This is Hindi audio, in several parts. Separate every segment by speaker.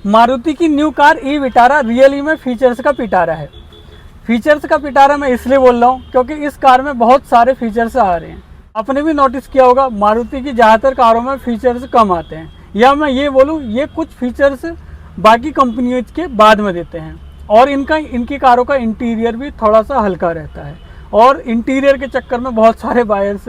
Speaker 1: मारुति की new car e Vitara really में फीचर्स का पिटारा है। फीचर्स का पिटारा मैं इसलिए बोल रहा हूँ क्योंकि इस कार में बहुत सारे फीचर्स आ रहे हैं। आपने भी नोटिस किया होगा मारुति की ज़्यादातर कारों में फीचर्स कम आते हैं, या मैं ये बोलूँ ये कुछ फीचर्स बाकी कंपनियों के बाद में देते हैं। और इनकी कारों का इंटीरियर भी थोड़ा सा हल्का रहता है, और इंटीरियर के चक्कर में बहुत सारे बायर्स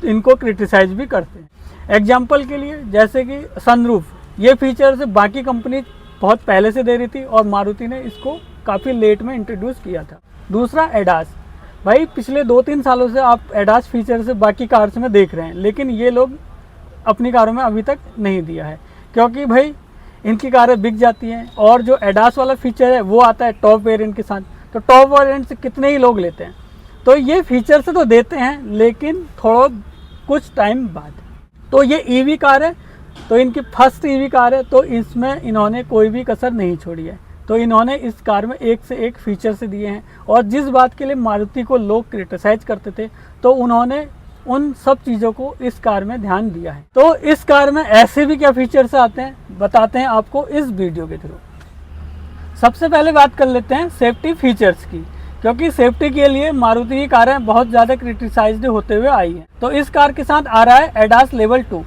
Speaker 1: इनको क्रिटिसाइज भी करते हैं। एग्जाम्पल के लिए जैसे कि सनरूफ, ये फीचर्स बाकी कंपनी बहुत पहले से दे रही थी और मारुति ने इसको काफ़ी लेट में इंट्रोड्यूस किया था। दूसरा एडास, भाई पिछले 2-3 सालों से आप एडास फीचर से बाकी कार्स में देख रहे हैं, लेकिन ये लोग अपनी कारों में अभी तक नहीं दिया है क्योंकि भाई इनकी कारें बिक जाती हैं। और जो एडास वाला फीचर है वो आता है टॉप वेरिएंट के साथ, तो टॉप वेरिएंट से कितने ही लोग लेते हैं। तो ये फीचर से तो देते हैं लेकिन थोड़ा कुछ टाइम बाद। तो ये ईवी कार है, तो इनकी फर्स्ट ईवी कार है, तो इसमें इन्होंने कोई भी कसर नहीं छोड़ी है। तो इन्होंने इस कार में एक से एक फीचर से दिए हैं, और जिस बात के लिए मारुति को लोग क्रिटिसाइज करते थे तो उन्होंने उन सब चीज़ों को इस कार में ध्यान दिया है। तो इस कार में ऐसे भी क्या फीचर्स आते हैं बताते हैं आपको इस वीडियो के थ्रू। सबसे पहले बात कर लेते हैं सेफ्टी फीचर्स की, क्योंकि सेफ्टी के लिए मारुति की कारें बहुत ज़्यादा क्रिटिसाइज्ड होते हुए आई हैं। तो इस कार के साथ आ रहा है एडास लेवल 2।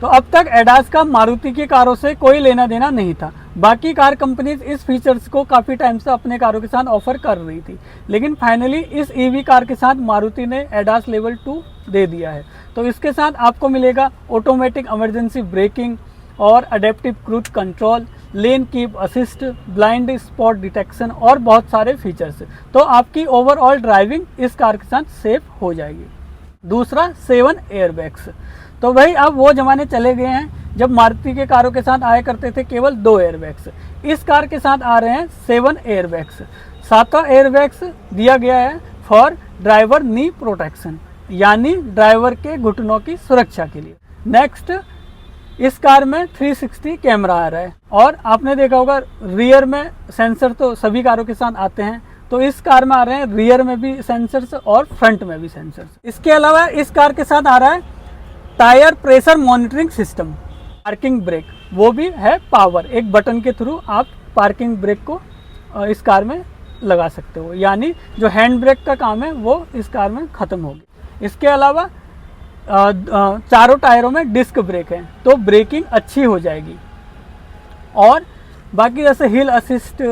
Speaker 1: तो अब तक एडास का मारुति की कारों से कोई लेना देना नहीं था। बाकी कार कंपनीज इस फीचर्स को काफ़ी टाइम से अपने कारों के साथ ऑफर कर रही थी, लेकिन फाइनली इस ईवी कार के साथ मारुति ने एडास लेवल 2 दे दिया है। तो इसके साथ आपको मिलेगा ऑटोमेटिक इमरजेंसी ब्रेकिंग और adaptive cruise control, lane keep assist, blind spot detection और बहुत सारे फीचर्स। तो आपकी ओवरऑल ड्राइविंग इस कार के साथ सेफ हो जाएगी। दूसरा 7 एयरबैग्स। तो भाई अब वो ज़माने चले गए हैं जब मारुति के कारों के साथ आया करते थे केवल 2 एयरबैग्स। इस कार के साथ आ रहे हैं 7 एयरबैग्स। 7वां एयरबैग्स दिया गया है फॉर ड्राइवर नी प्रोटेक्शन, यानी ड्राइवर के घुटनों की सुरक्षा के लिए। नेक्स्ट, इस कार में 360 कैमरा आ रहा है, और आपने देखा होगा रियर में सेंसर तो सभी कारों के साथ आते हैं, तो इस कार में आ रहे हैं रियर में भी सेंसर्स और फ्रंट में भी सेंसर्स। इसके अलावा इस कार के साथ आ रहा है tyre pressure monitoring system, parking brake, वो भी है पावर। एक बटन के थ्रू आप पार्किंग ब्रेक को इस कार में लगा सकते हो, यानी जो हैंड ब्रेक का काम है वो इस कार में ख़त्म होगी। इसके अलावा चारों टायरों में डिस्क ब्रेक है, तो ब्रेकिंग अच्छी हो जाएगी। और बाकी जैसे हिल असिस्ट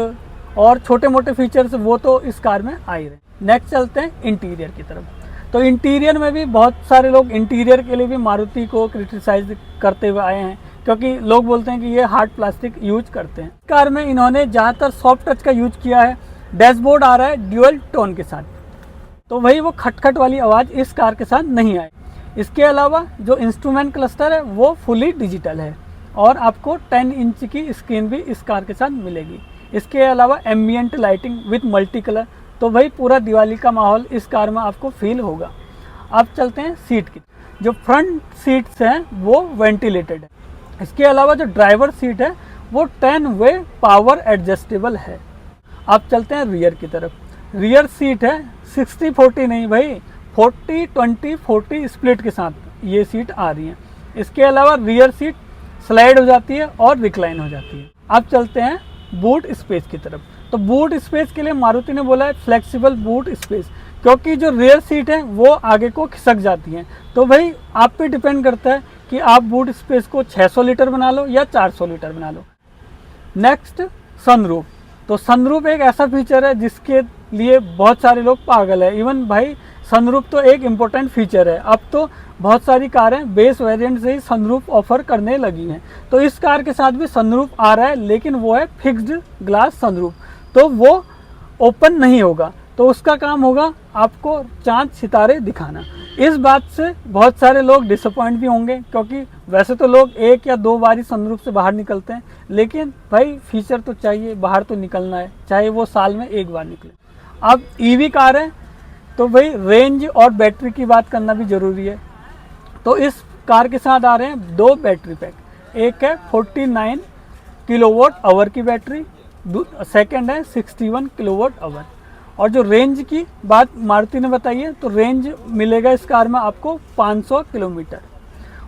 Speaker 1: और छोटे मोटे फीचर्स वो तो इस कार में आ ही रहे। नेक्स्ट चलते हैं इंटीरियर की तरफ। तो इंटीरियर में भी बहुत सारे लोग इंटीरियर के लिए भी मारुति को क्रिटिसाइज करते हुए आए हैं, क्योंकि लोग बोलते हैं कि ये हार्ड प्लास्टिक यूज करते हैं। कार में इन्होंने ज़्यादातर सॉफ्ट टच का यूज किया है। डैशबोर्ड आ रहा है ड्यूअल टोन के साथ, तो वही वो खटखट वाली आवाज़ इस कार के साथ नहीं आई। इसके अलावा जो इंस्ट्रूमेंट क्लस्टर है वो फुली डिजिटल है, और आपको 10 इंच की स्क्रीन भी इस कार के साथ मिलेगी। इसके अलावा ambient lighting with multi colour, तो भाई पूरा दिवाली का माहौल इस कार में आपको फील होगा। अब चलते हैं सीट की। जो फ्रंट सीट्स हैं वो वेंटिलेटेड है। इसके अलावा जो ड्राइवर सीट है वो 10 वे पावर एडजस्टेबल है। अब चलते हैं रियर की तरफ। रियर सीट है 60-40 नहीं भाई, 40-20-40 स्प्लिट के साथ ये सीट आ रही है। इसके अलावा रियर सीट स्लाइड हो जाती है और रिक्लाइन हो जाती है। अब चलते हैं बूट स्पेस की तरफ। तो बूट स्पेस के लिए मारुति ने बोला है फ्लेक्सिबल बूट स्पेस, क्योंकि जो रियर सीट है वो आगे को खिसक जाती हैं। तो भाई आप पे डिपेंड करता है कि आप बूट स्पेस को 600 लीटर बना लो या 400 लीटर बना लो। Next sunroof. तो सनरूफ एक ऐसा फीचर है जिसके लिए बहुत सारे लोग पागल है। इवन भाई सनरूफ तो एक इम्पोर्टेंट फीचर है। अब तो बहुत सारी कारें बेस वेरिएंट से ही सनरूफ ऑफर करने लगी हैं। तो इस कार के साथ भी सनरूफ आ रहा है, लेकिन वो है फिक्स्ड ग्लास सनरूफ, तो वो ओपन नहीं होगा। तो उसका काम होगा आपको चांद सितारे दिखाना। इस बात से बहुत सारे लोग डिसअपॉइंट भी होंगे, क्योंकि वैसे तो लोग 1 या 2 बार ही सनरूफ से बाहर निकलते हैं, लेकिन भाई फीचर तो चाहिए, बाहर तो निकलना है, चाहे वो साल में 1 बार निकले। अब ईवी कार है तो भाई रेंज और बैटरी की बात करना भी ज़रूरी है। तो इस कार के साथ आ रहे हैं 2 बैटरी पैक। एक है 49 किलोवाट आवर की बैटरी, सेकंड है 61 किलोवाट आवर। और जो रेंज की बात मारुति ने बताई है, तो रेंज मिलेगा इस कार में आपको 500 किलोमीटर।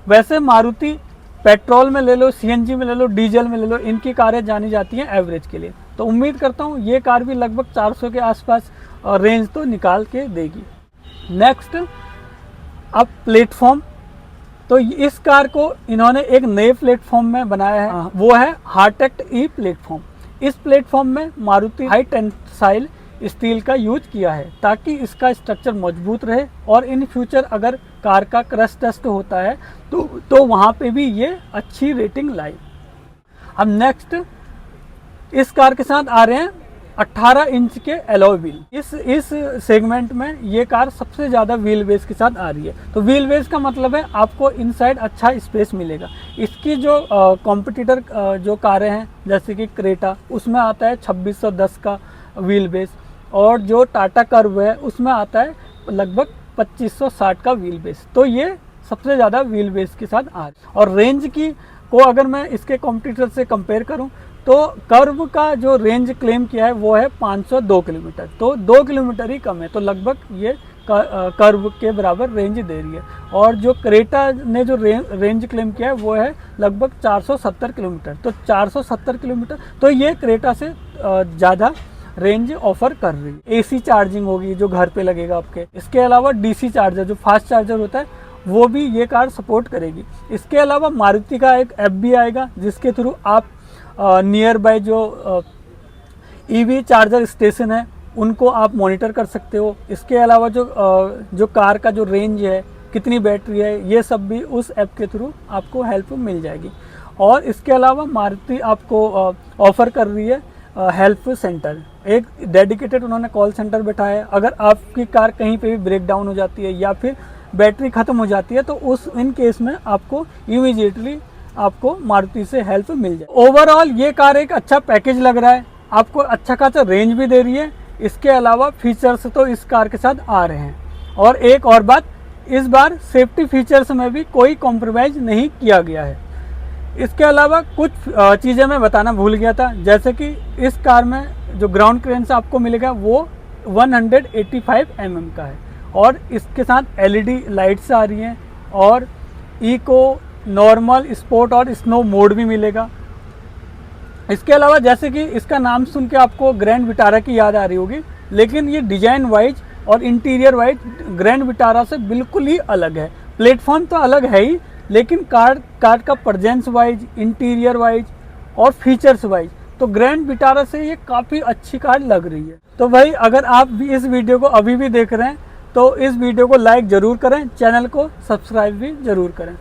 Speaker 1: वैसे मारुति पेट्रोल में ले लो, सीएनजी में ले लो, डीजल में ले लो, इनकी कारें जानी जाती हैं एवरेज के लिए। तो उम्मीद करता हूँ ये कार भी लगभग 400 के आसपास रेंज तो निकाल के देगी। नेक्स्ट अब प्लेटफॉर्म, तो इस कार को इन्होंने एक नए प्लेटफॉर्म में बनाया है, वो है हार्टेक्ट ई प्लेटफॉर्म। इस प्लेटफॉर्म में मारुति हाई टेंसाइल स्टील का यूज किया है ताकि इसका स्ट्रक्चर मजबूत रहे और इन फ्यूचर अगर कार का क्रैश टेस्ट होता है तो वहाँ पे भी ये अच्छी रेटिंग लाई। अब नेक्स्ट इस कार के साथ आ रहे हैं 18 इंच के एलॉय व्हील। इस सेगमेंट में ये कार सबसे ज़्यादा व्हील बेस के साथ आ रही है। तो व्हील बेस का मतलब है आपको इनसाइड अच्छा स्पेस मिलेगा। इसकी जो कॉम्पिटिटर जो कारें हैं जैसे कि क्रेटा, उसमें आता है 2610 का व्हील बेस, और जो टाटा कर्व है उसमें आता है लगभग 2560 का व्हील बेस। तो ये सबसे ज़्यादा व्हील बेस के साथ आ रही है। और रेंज की को अगर मैं इसके कॉम्पिटिटर से कंपेयर करूं तो कर्व का जो रेंज क्लेम किया है वो है 502 किलोमीटर, तो 2 किलोमीटर ही कम है। तो लगभग ये कर्व के बराबर रेंज दे रही है। और जो क्रेटा ने जो रेंज क्लेम किया है वो है लगभग 470 किलोमीटर। तो 470 किलोमीटर तो ये क्रेटा से ज़्यादा रेंज ऑफर कर रही है। एसी चार्जिंग होगी जो घर पे लगेगा आपके। इसके अलावा डीसी चार्जर जो फास्ट चार्जर होता है वो भी ये कार सपोर्ट करेगी। इसके अलावा मारुति का एक ऐप भी आएगा जिसके थ्रू आप नियर बाय जो ईवी चार्जर स्टेशन है उनको आप मॉनिटर कर सकते हो। इसके अलावा जो कार का जो रेंज है, कितनी बैटरी है, ये सब भी उस ऐप के थ्रू आपको हेल्प मिल जाएगी। और इसके अलावा मारुति आपको ऑफर कर रही है हेल्प सेंटर, एक डेडिकेटेड उन्होंने कॉल सेंटर बैठाया है। अगर आपकी कार कहीं पे भी ब्रेक डाउन हो जाती है या फिर बैटरी ख़त्म हो जाती है तो इन केस में आपको इमीडिएटली आपको मारुति से हेल्प मिल जाए। ओवरऑल ये कार एक अच्छा पैकेज लग रहा है, आपको अच्छा खासा रेंज भी दे रही है। इसके अलावा फीचर्स तो इस कार के साथ आ रहे हैं। और एक और बात, इस बार सेफ्टी फीचर्स में भी कोई कॉम्प्रोमाइज़ नहीं किया गया है। इसके अलावा कुछ चीज़ें मैं बताना भूल गया था, जैसे कि इस कार में जो ग्राउंड क्लियरेंस आपको मिलेगा वो 185 mm का है। और इसके साथ एलईडी लाइट्स आ रही हैं और इको, नॉर्मल, स्पोर्ट और स्नो मोड भी मिलेगा। इसके अलावा जैसे कि इसका नाम सुन के आपको ग्रैंड विटारा की याद आ रही होगी, लेकिन ये डिजाइन वाइज और इंटीरियर वाइज ग्रैंड विटारा से बिल्कुल ही अलग है। प्लेटफॉर्म तो अलग है ही, लेकिन कार का प्रेजेंस वाइज, इंटीरियर वाइज और फीचर्स वाइज तो ग्रैंड विटारा से ये काफ़ी अच्छी कार लग रही है। तो भाई अगर आप भी इस वीडियो को अभी भी देख रहे हैं तो इस वीडियो को लाइक ज़रूर करें, चैनल को सब्सक्राइब भी ज़रूर करें।